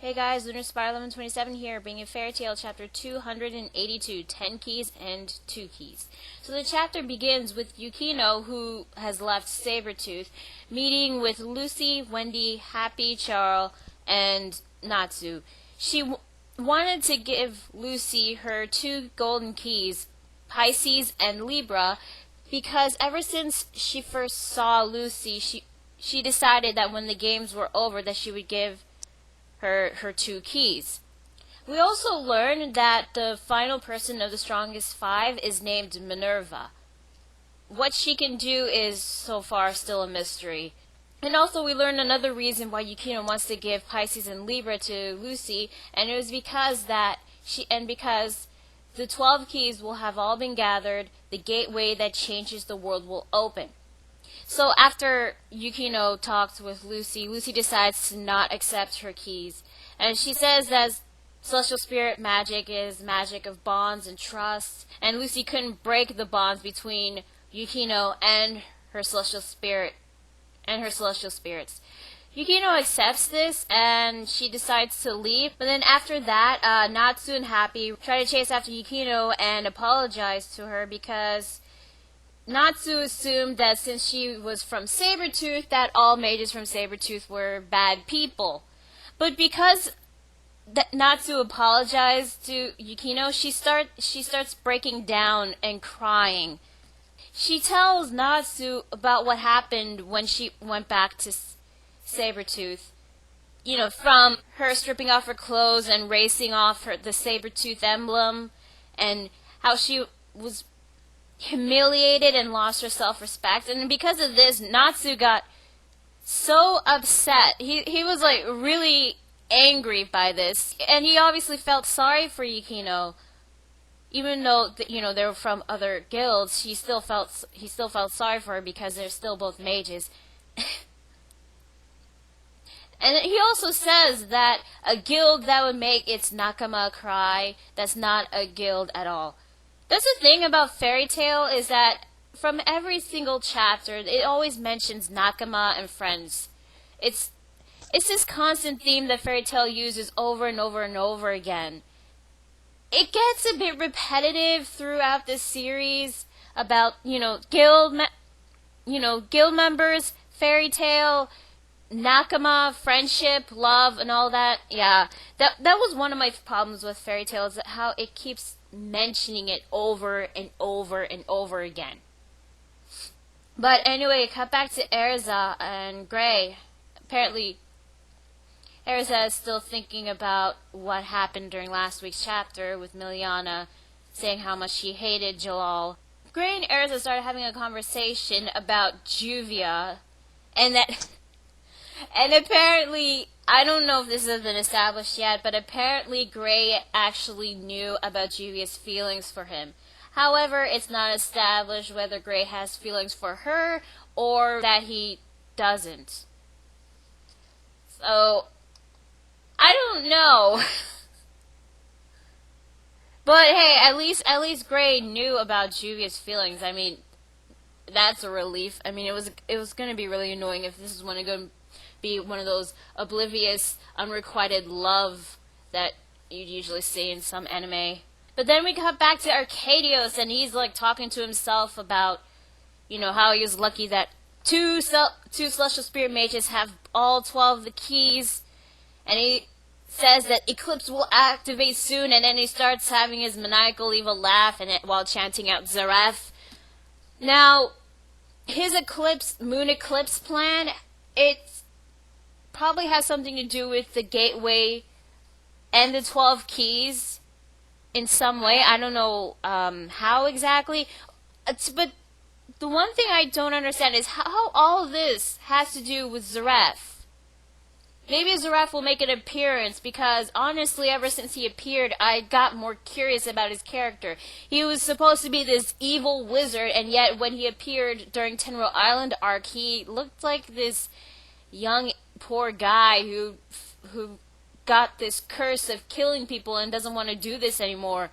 Hey guys, Lunar Spire 1127 here, bringing Fairy Tale Chapter 282, 10 Keys and 2 Keys. So the chapter begins with Yukino, who has left Sabretooth, meeting with Lucy, Wendy, Happy, Charles, and Natsu. She wanted to give Lucy her 2 golden keys, Pisces and Libra, because ever since she first saw Lucy, she decided that when the games were over that she would give her 2 keys. We also learned that the final person of the strongest 5 is named Minerva. What she can do is so far still a mystery. And also we learned another reason why Yukino wants to give Pisces and Libra to Lucy, and it was because because the 12 keys will have all been gathered, the gateway that changes the world will open. So after Yukino talks with Lucy, Lucy decides to not accept her keys. And she says that celestial spirit magic is magic of bonds and trust. And Lucy couldn't break the bonds between Yukino and her celestial spirit and her celestial spirits. Yukino accepts this and she decides to leave. But then after that, Natsu and Happy try to chase after Yukino and apologize to her because Natsu assumed that since she was from Sabretooth, that all mages from Sabretooth were bad people. But because Natsu apologized to Yukino, she starts breaking down and crying. She tells Natsu about what happened when she went back to Sabretooth. You know, from her stripping off her clothes and racing off the Sabretooth emblem, and how she was humiliated and lost her self-respect. And because of this, Natsu got so upset. He was like really angry by this, and he obviously felt sorry for Yukino. Even though they were from other guilds, he still felt sorry for her because they're still both mages. And he also says that a guild that would make its nakama cry, that's not a guild at all. That's the thing about Fairy Tale, is that from every single chapter, it always mentions nakama and friends. It's this constant theme that Fairy Tale uses over and over and over again. It gets a bit repetitive throughout this series about, guild members, Fairy Tale, nakama, friendship, love, and all that. Yeah, that was one of my problems with Fairy Tale, is how it keeps mentioning it over and over and over again. But anyway, cut back to Erza and Gray. Apparently, Erza is still thinking about what happened during last week's chapter with Miliana saying how much she hated Jalal. Gray and Erza started having a conversation about Juvia, and apparently, I don't know if this has been established yet, but apparently Gray actually knew about Juvia's feelings for him. However, it's not established whether Gray has feelings for her or that he doesn't. So, I don't know. But hey, at least Gray knew about Juvia's feelings. I mean, that's a relief. I mean, it was going to be really annoying if this is going to be one of those oblivious, unrequited love that you'd usually see in some anime. But then we cut back to Arcadios, and he's like talking to himself about, how he was lucky that two Celestial Spirit mages have all 12 of the keys, and he says that Eclipse will activate soon, and then he starts having his maniacal evil laugh while chanting out Zareth. Now, his moon eclipse plan, it's probably has something to do with the gateway and the 12 keys in some way. I don't know how exactly. But the one thing I don't understand is how all of this has to do with Zareth. Maybe Zareth will make an appearance, because honestly, ever since he appeared, I got more curious about his character. He was supposed to be this evil wizard, and yet when he appeared during Tenro Island arc, he looked like this young poor guy who got this curse of killing people and doesn't want to do this anymore.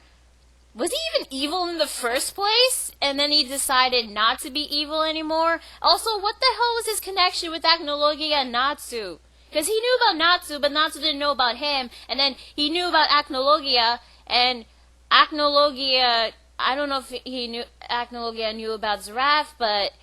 Was he even evil in the first place? And then he decided not to be evil anymore? Also, what the hell was his connection with Agnologia and Natsu? Because he knew about Natsu, but Natsu didn't know about him. And then he knew about Acnologia, and Acnologia, I don't know if Acnologia knew about Zarath, but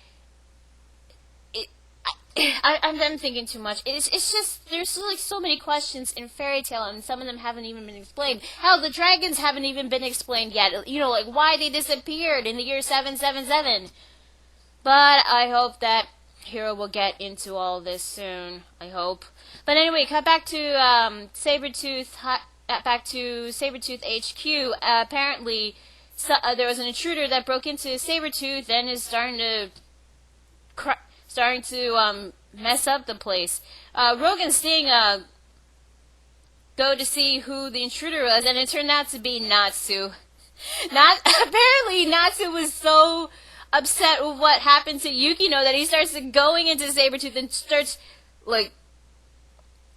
I'm thinking too much. It's just, there's like so many questions in Fairy Tail, and some of them haven't even been explained. Hell, the dragons haven't even been explained yet. You know, like why they disappeared in the year 777. But I hope that Hero will get into all this soon. I hope. But anyway, cut back to Sabretooth. Back to Sabretooth HQ. Apparently, there was an intruder that broke into Sabretooth and is starting to mess up the place. Rogue and Sting go to see who the intruder was, and it turned out to be Natsu. Apparently, Natsu was so upset with what happened to Yukino that he starts going into Sabretooth and starts, like,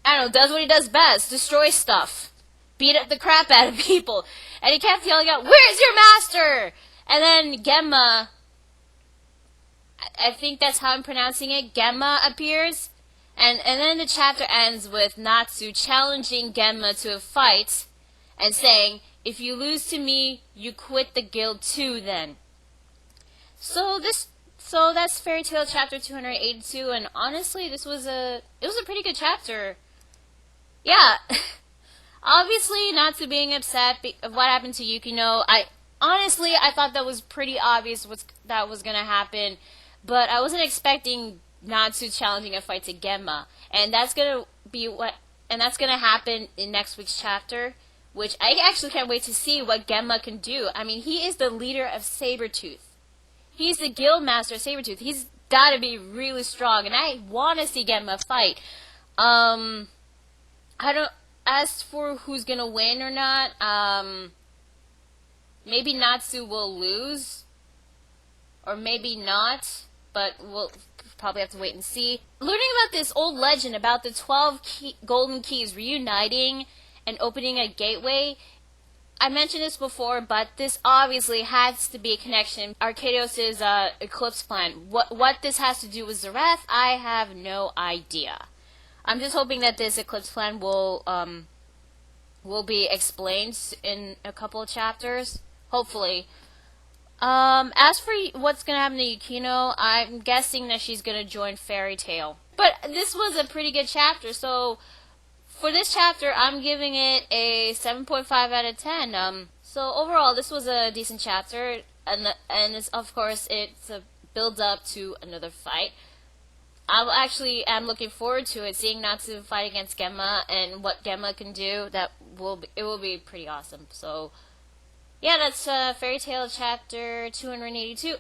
I don't know, does what he does best, destroy stuff, beat up the crap out of people, and he kept yelling out, "Where's your master?" And then Gemma, I think that's how I'm pronouncing it, Gemma appears, and then the chapter ends with Natsu challenging Gemma to a fight, and saying, "If you lose to me, you quit the guild too then." So that's Fairy Tail chapter 282, and honestly, it was a pretty good chapter. Yeah, obviously Natsu being upset of what happened to Yukino. I thought that was pretty obvious that was gonna happen, but I wasn't expecting Natsu challenging a fight to Gemma, and that's gonna happen in next week's chapter, which I actually can't wait to see what Gemma can do. I mean, he is the leader of Sabretooth. He's the guild master of Sabretooth. He's got to be really strong, and I want to see Gemma fight. As for who's going to win or not, maybe Natsu will lose, or maybe not, but we'll probably have to wait and see. Learning about this old legend about the 12 golden keys reuniting and opening a gateway, I mentioned this before, but this obviously has to be a connection. Arcadios' eclipse plan. What this has to do with Zarath, I have no idea. I'm just hoping that this eclipse plan will be explained in a couple of chapters. Hopefully. As for what's gonna happen to Yukino, I'm guessing that she's gonna join Fairy Tail. But this was a pretty good chapter, so for this chapter, I'm giving it a 7.5 out of 10. So overall, this was a decent chapter, and it's, of course, it's a build up to another fight. I'm looking forward to it, seeing Natsu fight against Gemma and what Gemma can do. It will be pretty awesome. So yeah, that's Fairy Tail chapter 282.